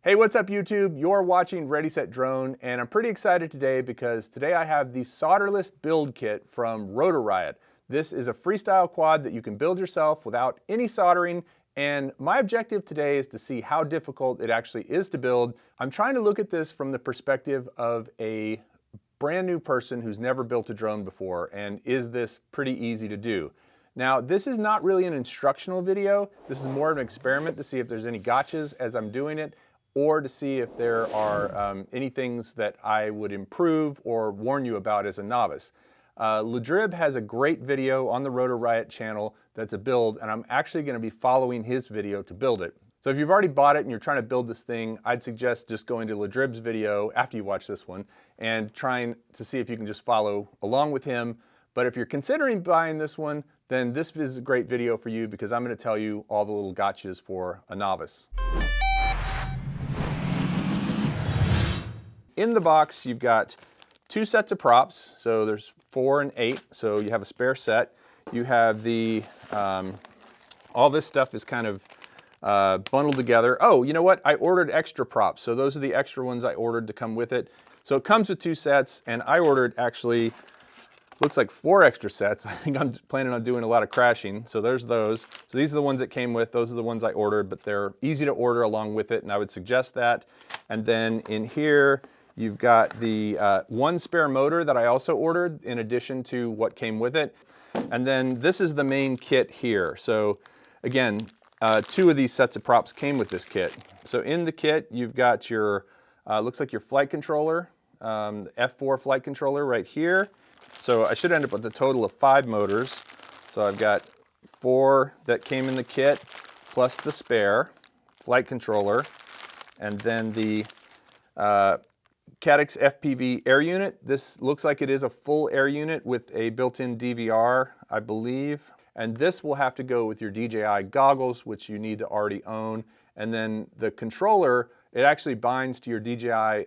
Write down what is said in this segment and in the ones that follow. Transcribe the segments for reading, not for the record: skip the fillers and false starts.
Hey, what's up YouTube? You're watching Ready Set Drone, and I'm pretty excited today because today I have the solderless build kit from Rotor Riot. This is a freestyle quad that you can build yourself without any soldering, and my objective today is to see how difficult it actually is to build. I'm trying to look at this from the perspective of a brand new person who's never built a drone before, and is this pretty easy to do? Now, this is not really an instructional video. This is more of an experiment to see if there's any gotchas as I'm doing it, or to see if there are any things that I would improve or warn you about as a novice. Drib has a great video on the Rotor Riot channel that's a build, and I'm actually going to be following his video to build it. So if you've already bought it and you're trying to build this thing, I'd suggest just going to Drib's video after you watch this one and trying to see if you can just follow along with him. But if you're considering buying this one, then this is a great video for you because I'm going to tell you all the little gotchas for a novice. In the box, you've got two sets of props. So there's 4 and 8. So you have a spare set. You have the, all this stuff is kind of bundled together. Oh, you know what? I ordered extra props. So those are the extra ones I ordered to come with it. So it comes with 2 sets, and I ordered actually, looks like 4 extra sets. I think I'm planning on doing a lot of crashing. So there's those. So these are the ones that came with. Those are the ones I ordered, but they're easy to order along with it, and I would suggest that. And then in here, you've got the one spare motor that I also ordered in addition to what came with it. And then this is the main kit here. So again, 2 of these sets of props came with this kit. So in the kit, you've got your, looks like your flight controller, the F4 flight controller right here. So I should end up with a total of 5 motors. So I've got 4 that came in the kit, plus the spare flight controller, and then the Cadix FPV air unit. This looks like it is a full air unit with a built-in DVR, I believe. And this will have to go with your DJI goggles, which you need to already own. And then the controller, it actually binds to your DJI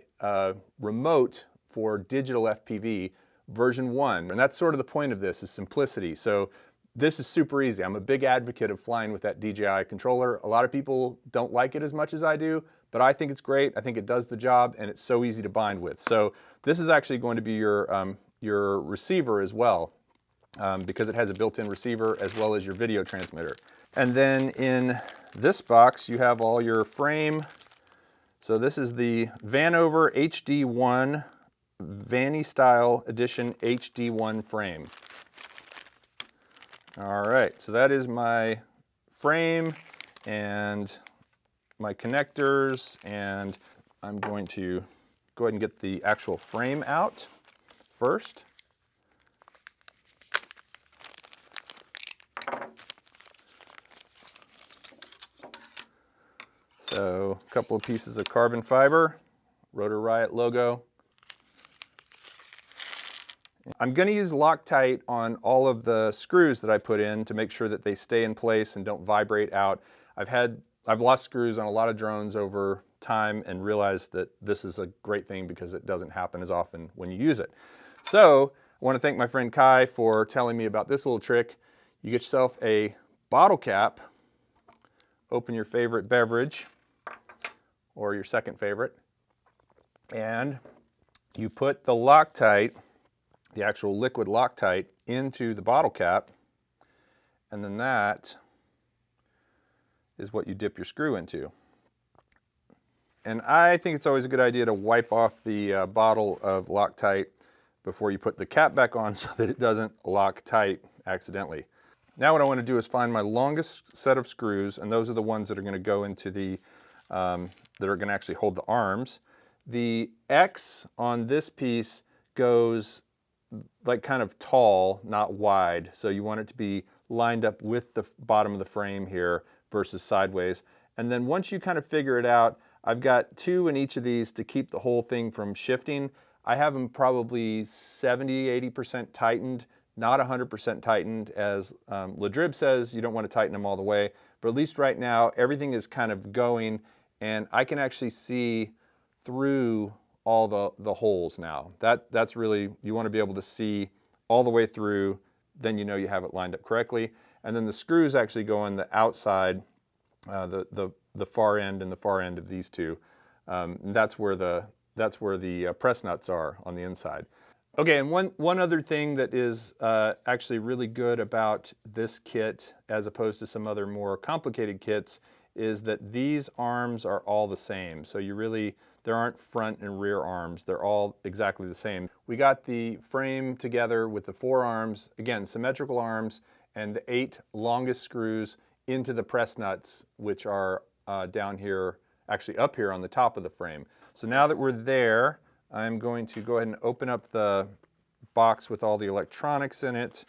remote for digital FPV version 1. And that's sort of the point of this, is simplicity. So this is super easy. I'm a big advocate of flying with that DJI controller. A lot of people don't like it as much as I do, but I think it's great. I think it does the job, and it's so easy to bind with. So this is actually going to be your receiver as well, because it has a built-in receiver as well as your video transmitter. And then in this box, you have all your frame. So this is the Vanover HD1 Vanny Style Edition HD1 frame. All right, so that is my frame and my connectors, and I'm going to go ahead and get the actual frame out first. So a couple of pieces of carbon fiber, Rotor Riot logo. I'm going to use Loctite on all of the screws that I put in to make sure that they stay in place and don't vibrate out. I've lost screws on a lot of drones over time and realized that this is a great thing because it doesn't happen as often when you use it. So I want to thank my friend Kai for telling me about this little trick. You get yourself a bottle cap, open your favorite beverage or your second favorite, and you put the Loctite, the actual liquid Loctite, into the bottle cap, and then that is what you dip your screw into. And I think it's always a good idea to wipe off the bottle of Loctite before you put the cap back on so that it doesn't lock tight accidentally. Now what I want to do is find my longest set of screws, and those are the ones that are going to go into the, that are going to actually hold the arms. The X on this piece goes like kind of tall, not wide. So you want it to be lined up with the bottom of the frame here versus sideways. And then once you kind of figure it out, I've got 2 in each of these to keep the whole thing from shifting. I have them probably 70–80% tightened, not 100% tightened. As Drib says, you don't want to tighten them all the way, but at least right now everything is kind of going, and I can actually see through all the holes now. That's really, you want to be able to see all the way through, then you know you have it lined up correctly. And then the screws actually go on the outside, the far end and the far end of these two. And that's where the press nuts are on the inside. Okay, and one other thing that is actually really good about this kit as opposed to some other more complicated kits is that these arms are all the same. So there aren't front and rear arms. They're all exactly the same. We got the frame together with the 4 arms, again, symmetrical arms, and the 8 longest screws into the press nuts, which are down here, actually up here on the top of the frame. So now that we're there, I'm going to go ahead and open up the box with all the electronics in it,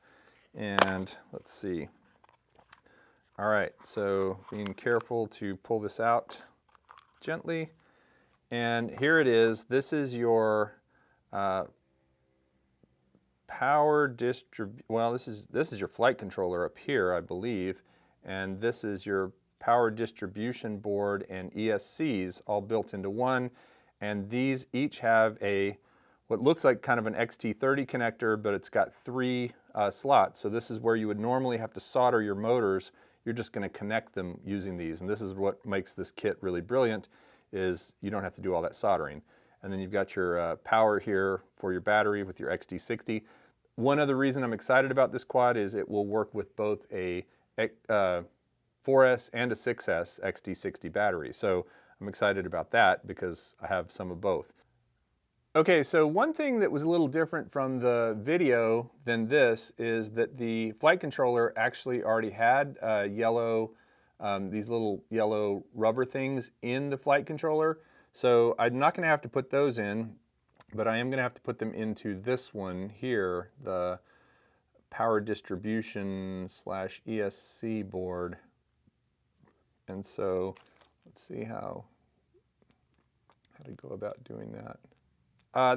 and let's see. All right, so being careful to pull this out gently. And here it is. This is your power well, this is your flight controller up here, I believe, and this is your power distribution board and ESCs all built into one. And these each have what looks like kind of an XT30 connector, but it's got 3 slots. So this is where you would normally have to solder your motors. You're just going to connect them using these. And this is what makes this kit really brilliant, is you don't have to do all that soldering. And then you've got your power here for your battery with your XT60. One other reason I'm excited about this quad is it will work with both a 4S and a 6S XT60 battery. So I'm excited about that because I have some of both. Okay, so one thing that was a little different from the video than this is that the flight controller actually already had these little yellow rubber things in the flight controller. So I'm not going to have to put those in, but I am going to have to put them into this one here, the power distribution / ESC board. And so let's see how to go about doing that.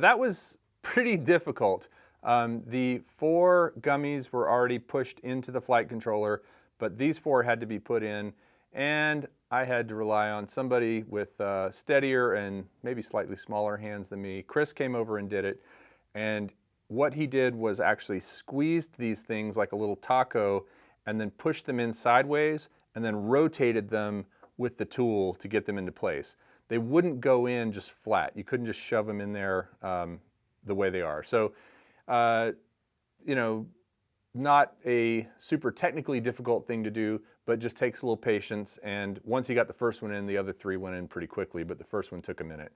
That was pretty difficult. The 4 gummies were already pushed into the flight controller, but these 4 had to be put in, and I had to rely on somebody with steadier and maybe slightly smaller hands than me. Chris came over and did it, and what he did was actually squeezed these things like a little taco and then pushed them in sideways and then rotated them with the tool to get them into place. They wouldn't go in just flat. You couldn't just shove them in there the way they are. So, you know, not a super technically difficult thing to do, but just takes a little patience. And once he got the first one in, the other 3 went in pretty quickly, but the first one took a minute.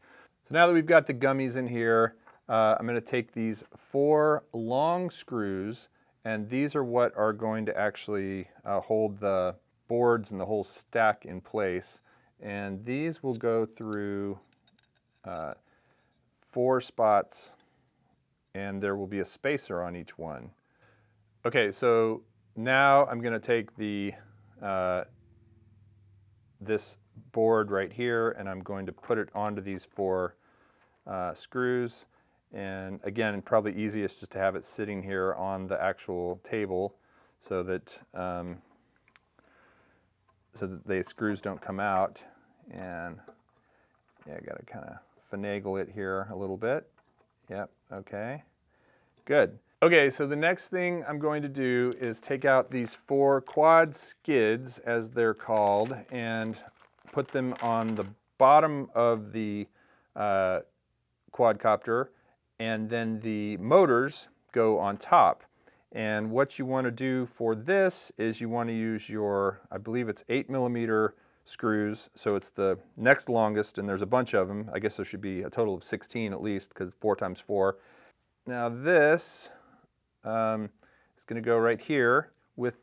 So now that we've got the gummies in here, I'm going to take these 4 long screws, and these are what are going to actually hold the boards and the whole stack in place. And these will go through 4 spots, and there will be a spacer on each one. Okay, so now I'm going to take this board right here, and I'm going to put it onto these 4 screws. And again, probably easiest just to have it sitting here on the actual table so that the screws don't come out. And yeah, I gotta kind of finagle it here a little bit. Yep, okay, good. Okay, so the next thing I'm going to do is take out these 4 quad skids, as they're called, and put them on the bottom of the quadcopter, and then the motors go on top. And what you want to do for this is you want to use your, I believe it's 8mm screws, so it's the next longest, and there's a bunch of them. I guess there should be a total of 16 at least, because 4 times 4. Now this is going to go right here with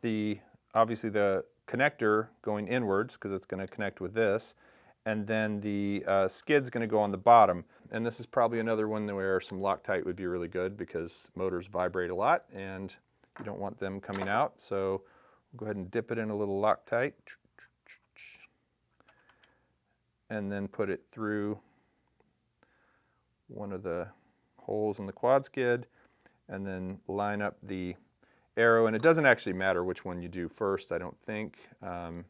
obviously the connector going inwards, because it's going to connect with this, and then the skid's going to go on the bottom. And this is probably another one where some Loctite would be really good, because motors vibrate a lot and you don't want them coming out. So we'll go ahead and dip it in a little Loctite and then put it through one of the holes in the quad skid, and then line up the arrow. And it doesn't actually matter which one you do first, I don't think. So I'm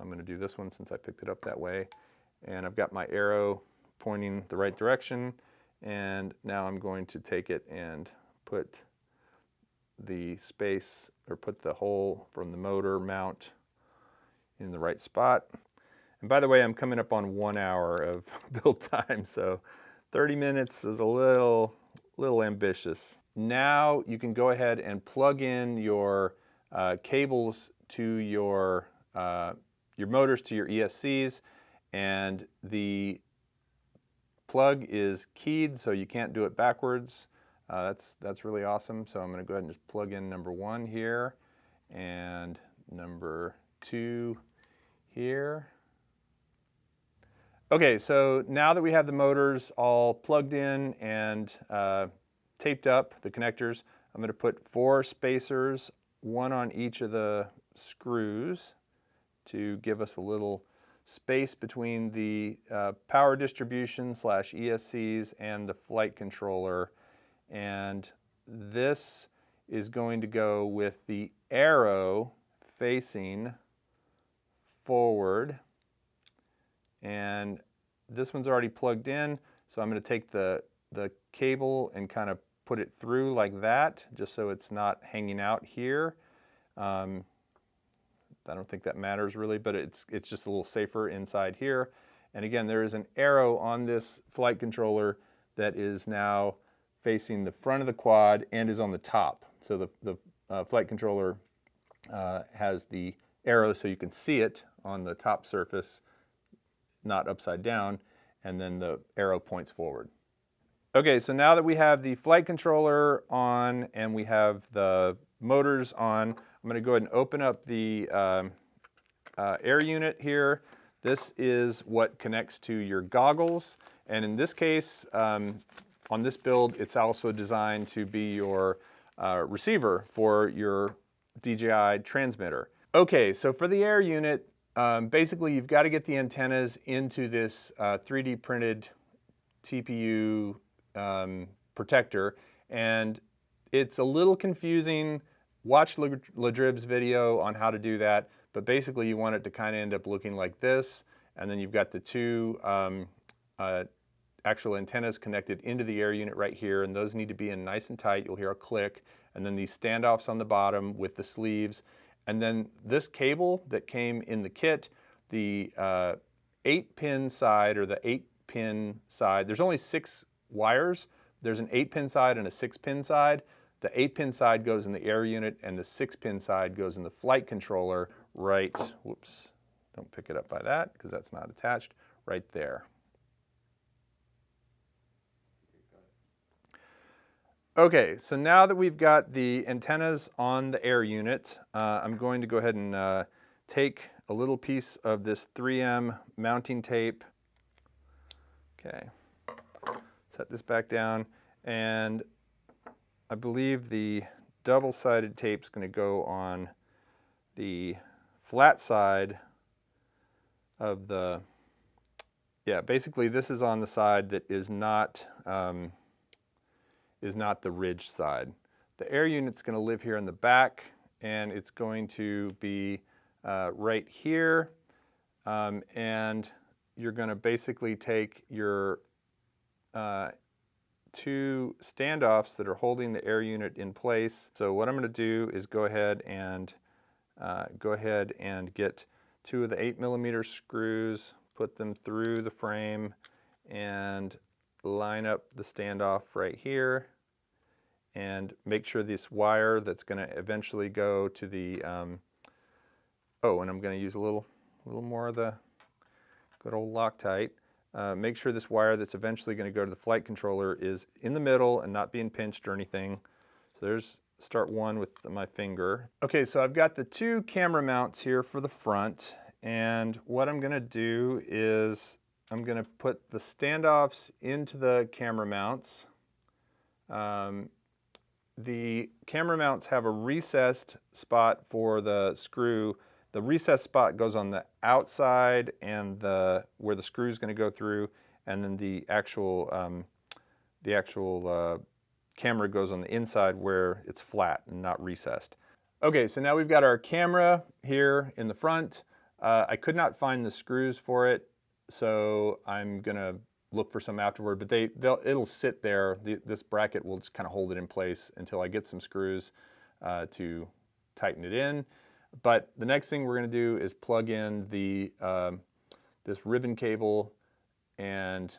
going to do this one since I picked it up that way. And I've got my arrow pointing the right direction, and now I'm going to take it and put the space, or put the hole from the motor mount in the right spot. And by the way, I'm coming up on 1 hour of build time, so 30 minutes is a little ambitious. Now you can go ahead and plug in your cables to your motors to your ESCs, and the plug is keyed, so you can't do it backwards. That's really awesome. So I'm going to go ahead and just plug in number 1 here and number 2 here. Okay, so now that we have the motors all plugged in and taped up, the connectors, I'm going to put 4 spacers, 1 on each of the screws to give us a little space between the power distribution / ESCs and the flight controller. And this is going to go with the arrow facing forward. And this one's already plugged in, so I'm going to take the cable and kind of put it through like that, just so it's not hanging out here. I don't think that matters really, but it's just a little safer inside here. And again, there is an arrow on this flight controller that is now facing the front of the quad and is on the top. So the flight controller has the arrow so you can see it on the top surface, not upside down, and then the arrow points forward. Okay, so now that we have the flight controller on and we have the motors on, I'm going to go ahead and open up the air unit here. This is what connects to your goggles, and in this case, on this build, it's also designed to be your receiver for your DJI transmitter. Okay, so for the air unit, basically you've got to get the antennas into this 3D printed TPU protector, and it's a little confusing. Watch Drib's video on how to do that, but basically you want it to kind of end up looking like this, and then you've got the 2 actual antennas connected into the air unit right here, and those need to be in nice and tight. You'll hear a click, and then these standoffs on the bottom with the sleeves, and then this cable that came in the kit, the 8-pin side or the 8-pin side. There's only 6 wires. There's an 8-pin side and a 6-pin side. The 8-pin side goes in the air unit and the 6-pin side goes in the flight controller right, whoops, don't pick it up by that because that's not attached, right there. Okay, so now that we've got the antennas on the air unit, I'm going to go ahead and take a little piece of this 3M mounting tape. Okay, set this back down, and I believe the double-sided tape is going to go on the flat side of the, yeah, basically this is on the side that is not the ridge side. The air unit's going to live here in the back, and it's going to be right here, and you're going to basically take your 2 standoffs that are holding the air unit in place. So what I'm going to do is go ahead and get 2 of the 8mm screws, put them through the frame, and line up the standoff right here, and make sure this wire that's going to eventually go to the oh, and I'm going to use a little more of the good old Loctite. Make sure this wire that's eventually going to go to the flight controller is in the middle and not being pinched or anything. So there's start 1 with my finger. Okay, so I've got the 2 camera mounts here for the front, and what I'm going to do is I'm going to put the standoffs into the camera mounts. The camera mounts have a recessed spot for the screw. The recessed spot goes on the outside and where the screw is going to go through, and then the actual camera goes on the inside where it's flat and not recessed. Okay, so now we've got our camera here in the front. I could not find the screws for it, so I'm going to look for some afterward, but it'll sit there. This bracket will just kind of hold it in place until I get some screws to tighten it in. But the next thing we're going to do is plug in the this ribbon cable, and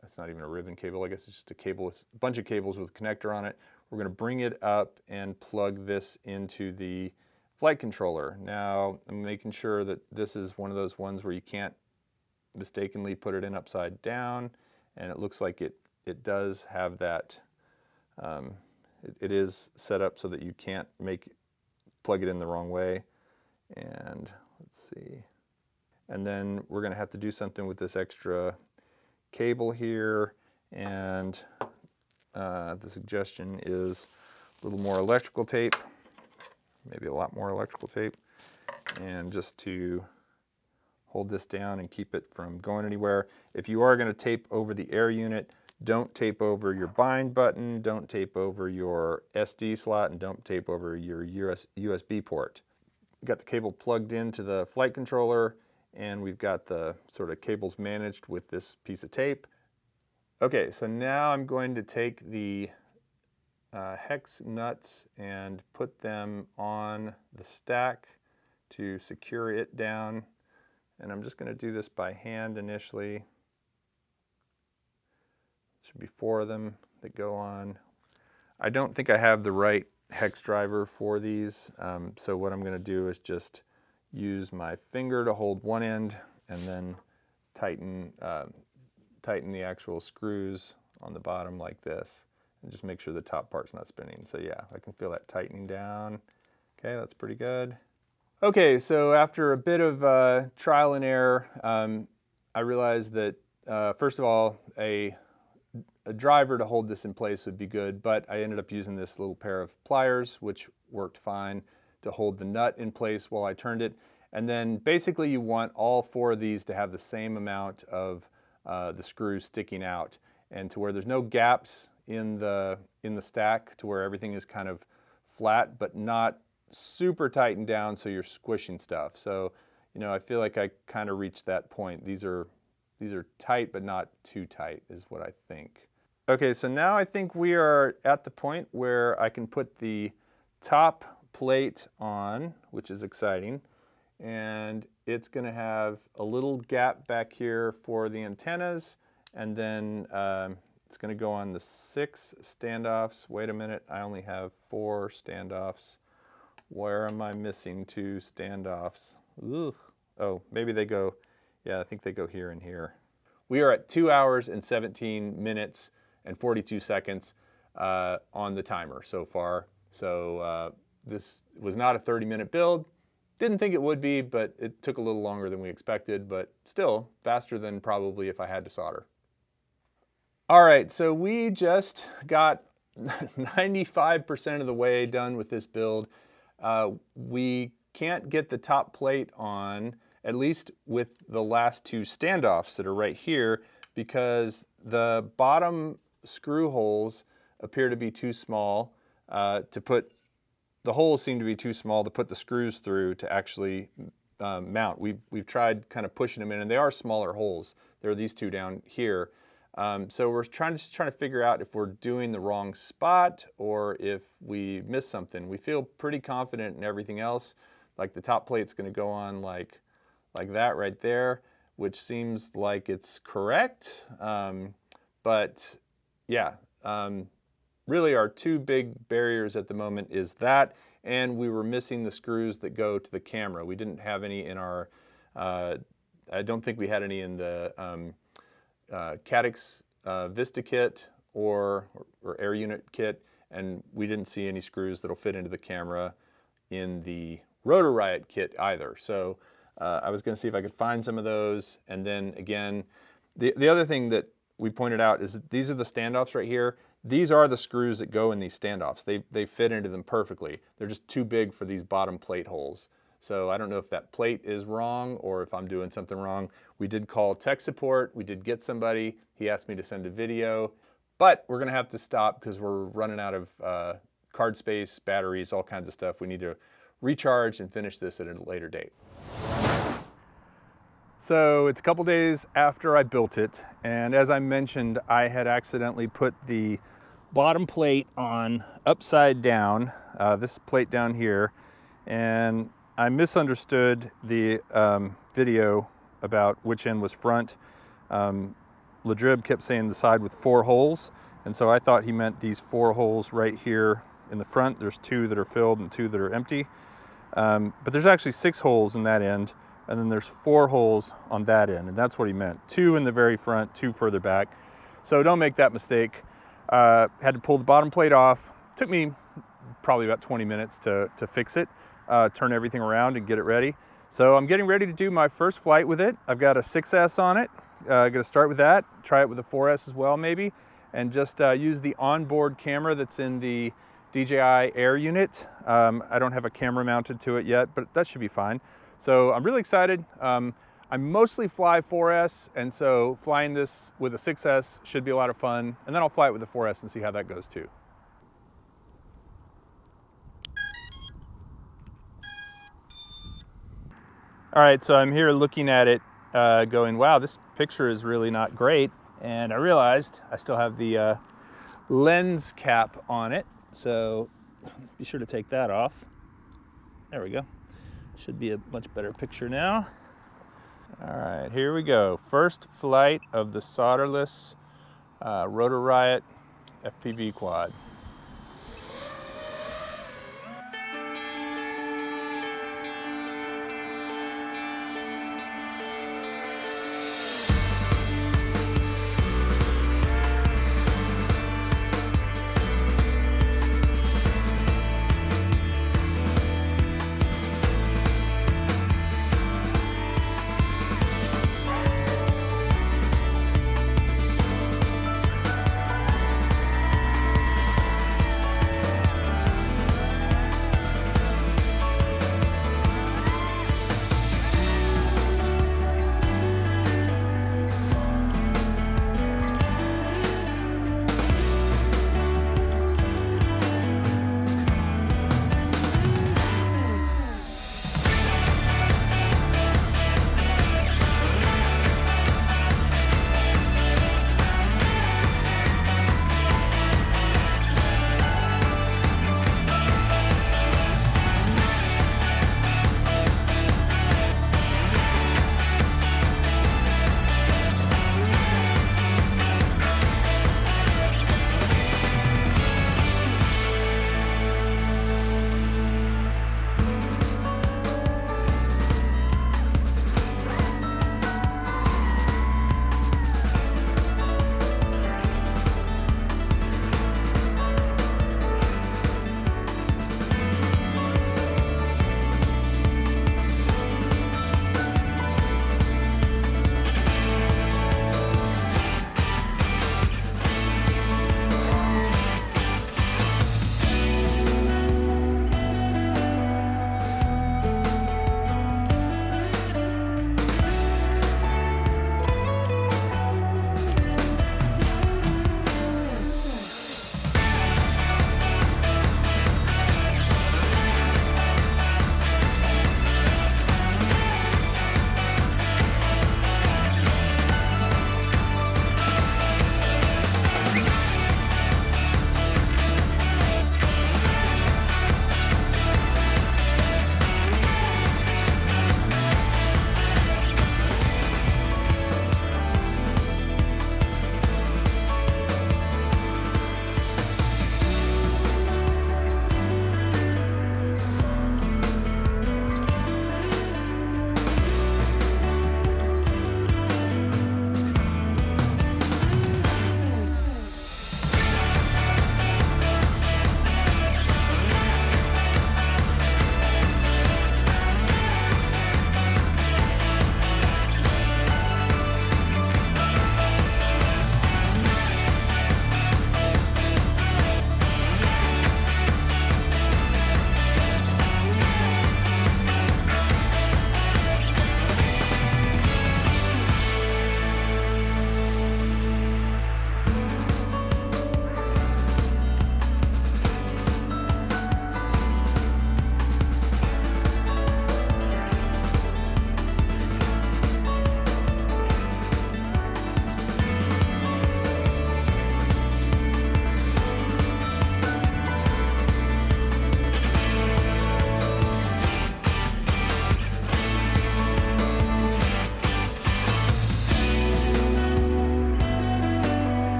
that's not even a ribbon cable, I guess it's just a cable with a bunch of cables with a connector on it. We're going to bring it up and plug this into the flight controller. Now I'm making sure that this is one of those ones where you can't mistakenly put it in upside down, and it looks like it does have that. It is set up so that you can't plug it in the wrong way. And let's see. And then we're going to have to do something with this extra cable here, and the suggestion is a little more electrical tape, maybe a lot more electrical tape, and just to hold this down and keep it from going anywhere. If you are going to tape over the air unit, don't tape over your bind button, don't tape over your SD slot, and don't tape over your USB port. We've got the cable plugged into the flight controller, and we've got the sort of cables managed with this piece of tape. Okay, so now I'm going to take the hex nuts and put them on the stack to secure it down. And I'm just going to do this by hand initially. Should be 4 of them that go on. I don't think I have the right hex driver for these, so what I'm going to do is just use my finger to hold one end and then tighten the actual screws on the bottom like this, and just make sure the top part's not spinning. So yeah, I can feel that tightening down. Okay, that's pretty good. Okay, so after a bit of trial and error, I realized that first of all, a driver to hold this in place would be good, but I ended up using this little pair of pliers, which worked fine to hold the nut in place while I turned it. And then basically you want all 4 of these to have the same amount of the screws sticking out, and to where there's no gaps in the stack, to where everything is kind of flat but not super tightened down so you're squishing stuff. So, you know, I feel like I kind of reached that point. These are tight but not too tight is what I think. Okay, so now I think we are at the point where I can put the top plate on, which is exciting, and it's going to have a little gap back here for the antennas, and then it's going to go on the 6 standoffs. Wait a minute, I only have 4 standoffs. Where am I missing 2 standoffs? Ugh. Oh, maybe they go, yeah, I think they go here and here. We are at 2 hours and 17 minutes and 42 seconds on the timer so far. So this was not a 30-minute build. Didn't think it would be, but it took a little longer than we expected, but still faster than probably if I had to solder. All right, so we just got 95% of the way done with this build. We can't get the top plate on, at least with the last 2 standoffs that are right here, because the bottom screw holes appear to be too small to put, the holes seem to be too small to put the screws through to actually mount. We've tried kind of pushing them in, and they are smaller holes. There are these 2 down here. So we're just trying to figure out if we're doing the wrong spot or if we missed something. We feel pretty confident in everything else. Like the top plate's going to go on like that right there, which seems like it's correct. But yeah, really our 2 big barriers at the moment is that, and we were missing the screws that go to the camera. We didn't have any in our, I don't think we had any in the Cadix Vista kit or Air Unit kit, and we didn't see any screws that'll fit into the camera in the Rotor Riot kit either. So I was going to see if I could find some of those. And then again, the other thing that we pointed out is that these are the standoffs right here. These are the screws that go in these standoffs. They fit into them perfectly. They're just too big for these bottom plate holes. So I don't know if that plate is wrong or if I'm doing something wrong. We did call tech support. We did get somebody. He asked me to send a video, but we're going to have to stop because we're running out of card space, batteries, all kinds of stuff. We need to recharge and finish this at a later date. So it's a couple days after I built it, and as I mentioned, I had accidentally put the bottom plate on upside down, this plate down here, and I misunderstood the video about which end was front. Drib kept saying the side with 4 holes, and so I thought he meant these 4 holes right here in the front. There's 2 that are filled and 2 that are empty, but there's actually 6 holes in that end, and then there's 4 holes on that end, and that's what he meant. 2 in the very front, 2 further back. So don't make that mistake. Had to pull the bottom plate off. Took me probably about 20 minutes to fix it, turn everything around and get it ready. So I'm getting ready to do my first flight with it. I've got a 6S on it. Gonna start with that, try it with a 4S as well maybe, and just use the onboard camera that's in the DJI Air unit. I don't have a camera mounted to it yet, but that should be fine. So I'm really excited. I mostly fly 4S, and so flying this with a 6S should be a lot of fun, and then I'll fly it with the 4S and see how that goes too. All right, so I'm here looking at it going, wow, this picture is really not great, and I realized I still have the lens cap on it, so be sure to take that off. There we go. Should be a much better picture now. All right, here we go. First flight of the solderless Rotor Riot FPV quad.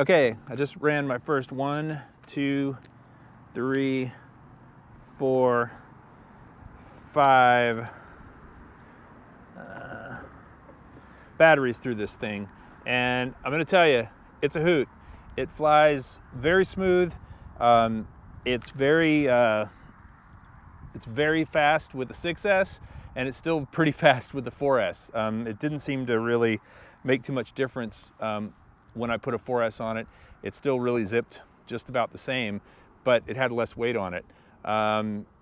Okay, I just ran my first 1, 2, 3, 4, 5 batteries through this thing, and I'm gonna tell you, it's a hoot. It flies very smooth. It's very fast with the 6S, and it's still pretty fast with the 4S. It didn't seem to really make too much difference when I put a 4S on it. It still really zipped just about the same, but it had less weight on it.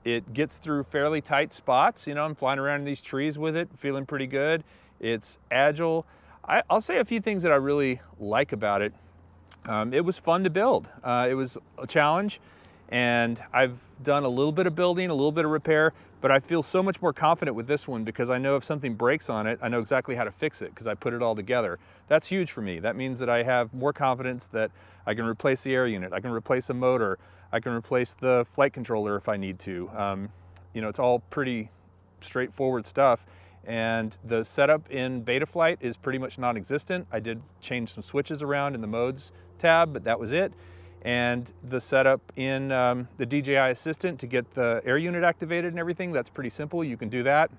It gets through fairly tight spots. You know, I'm flying around in these trees with it, feeling pretty good. It's agile. I'll say a few things that I really like about it. It was fun to build. It was a challenge, and I've done a little bit of building, a little bit of repair, but I feel so much more confident with this one because I know if something breaks on it, I know exactly how to fix it because I put it all together. That's huge for me. That means that I have more confidence that I can replace the air unit, I can replace a motor, I can replace the flight controller if I need to. You know, it's all pretty straightforward stuff. And the setup in Betaflight is pretty much non-existent. I did change some switches around in the modes tab, but that was it. And the setup in the DJI Assistant to get the air unit activated and everything, that's pretty simple. You can do that.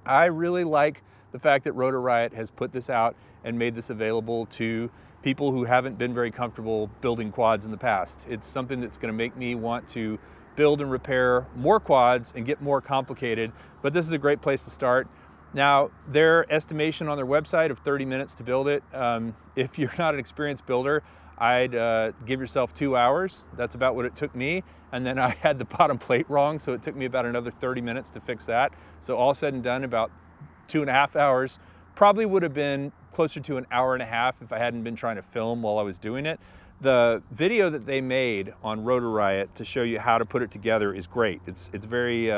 I really like the fact that Rotor Riot has put this out and made this available to people who haven't been very comfortable building quads in the past. It's something that's going to make me want to build and repair more quads and get more complicated, but this is a great place to start. Now, their estimation on their website of 30 minutes to build it, if you're not an experienced builder, I'd give yourself 2 hours. That's about what it took me. And then I had the bottom plate wrong, so it took me about another 30 minutes to fix that. So all said and done, about 2.5 hours. Probably would have been closer to an hour and a half if I hadn't been trying to film while I was doing it. The video that they made on Rotor Riot to show you how to put it together is great. It's very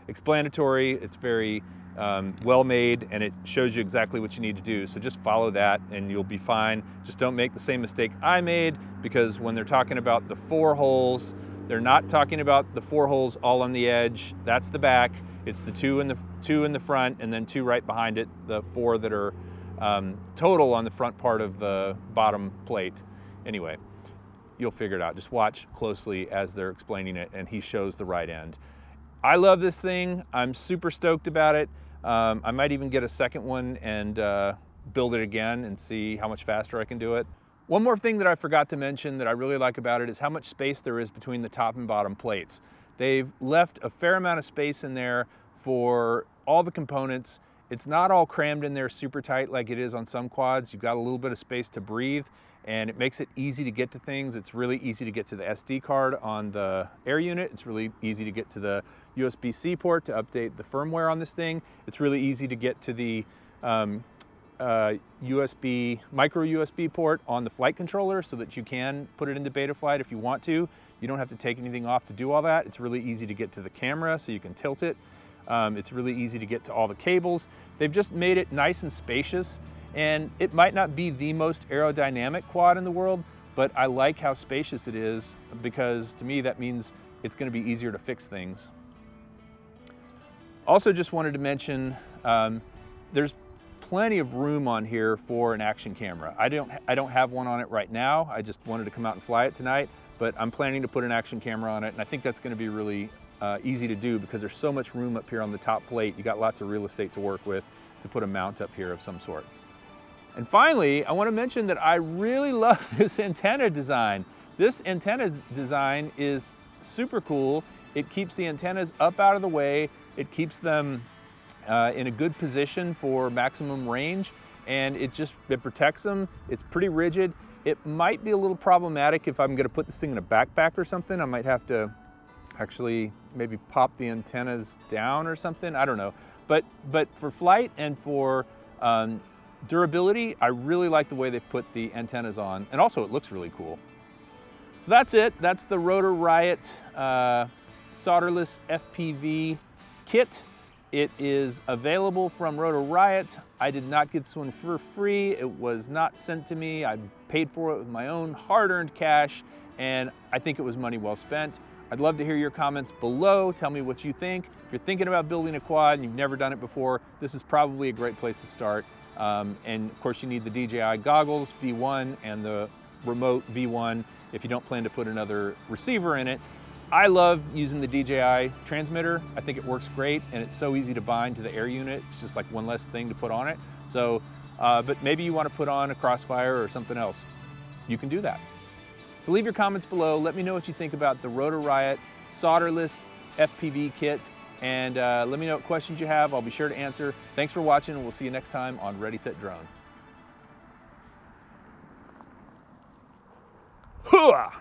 explanatory, it's very well made, and it shows you exactly what you need to do. So just follow that and you'll be fine. Just don't make the same mistake I made, because when they're talking about the 4 holes, they're not talking about the 4 holes all on the edge. That's the back. It's the 2 in the front, and then 2 right behind it, the 4 that are total on the front part of the bottom plate. Anyway, you'll figure it out. Just watch closely as they're explaining it, and he shows the right end. I love this thing. I'm super stoked about it. I might even get a second one and build it again and see how much faster I can do it. One more thing that I forgot to mention that I really like about it is how much space there is between the top and bottom plates. They've left a fair amount of space in there for all the components. It's not all crammed in there super tight like it is on some quads. You've got a little bit of space to breathe, and it makes it easy to get to things. It's really easy to get to the SD card on the air unit. It's really easy to get to the USB-C port to update the firmware on this thing. It's really easy to get to the micro USB port on the flight controller so that you can put it into Betaflight if you want to. You don't have to take anything off to do all that. It's really easy to get to the camera so you can tilt it. It's really easy to get to all the cables. They've just made it nice and spacious, and it might not be the most aerodynamic quad in the world, but I like how spacious it is, because to me that means it's going to be easier to fix things. Also just wanted to mention, there's plenty of room on here for an action camera. I don't have one on it right now. I just wanted to come out and fly it tonight, but I'm planning to put an action camera on it, and I think that's going to be really easy to do because there's so much room up here on the top plate. You got lots of real estate to work with to put a mount up here of some sort. And finally, I want to mention that I really love this antenna design. This antenna design is super cool. It keeps the antennas up out of the way. It keeps them in a good position for maximum range, and it protects them. It's pretty rigid. It might be a little problematic if I'm going to put this thing in a backpack or something. I might have to actually maybe pop the antennas down or something. I don't know. But for flight and for durability, I really like the way they've put the antennas on, and also it looks really cool. So that's it. That's the Rotor Riot solderless FPV kit. It is available from Rotor Riot. I did not get this one for free. It was not sent to me. I paid for it with my own hard-earned cash, and I think it was money well spent. I'd love to hear your comments below. Tell me what you think. If you're thinking about building a quad and you've never done it before, this is probably a great place to start. And of course you need the DJI goggles, V1, and the remote V1 if you don't plan to put another receiver in it. I love using the DJI transmitter. I think it works great, and it's so easy to bind to the air unit. It's just like one less thing to put on it. So, but maybe you want to put on a Crossfire or something else. You can do that. So leave your comments below. Let me know what you think about the Rotor Riot solderless FPV kit, and let me know what questions you have. I'll be sure to answer. Thanks for watching, and we'll see you next time on Ready, Set, Drone. Hooah!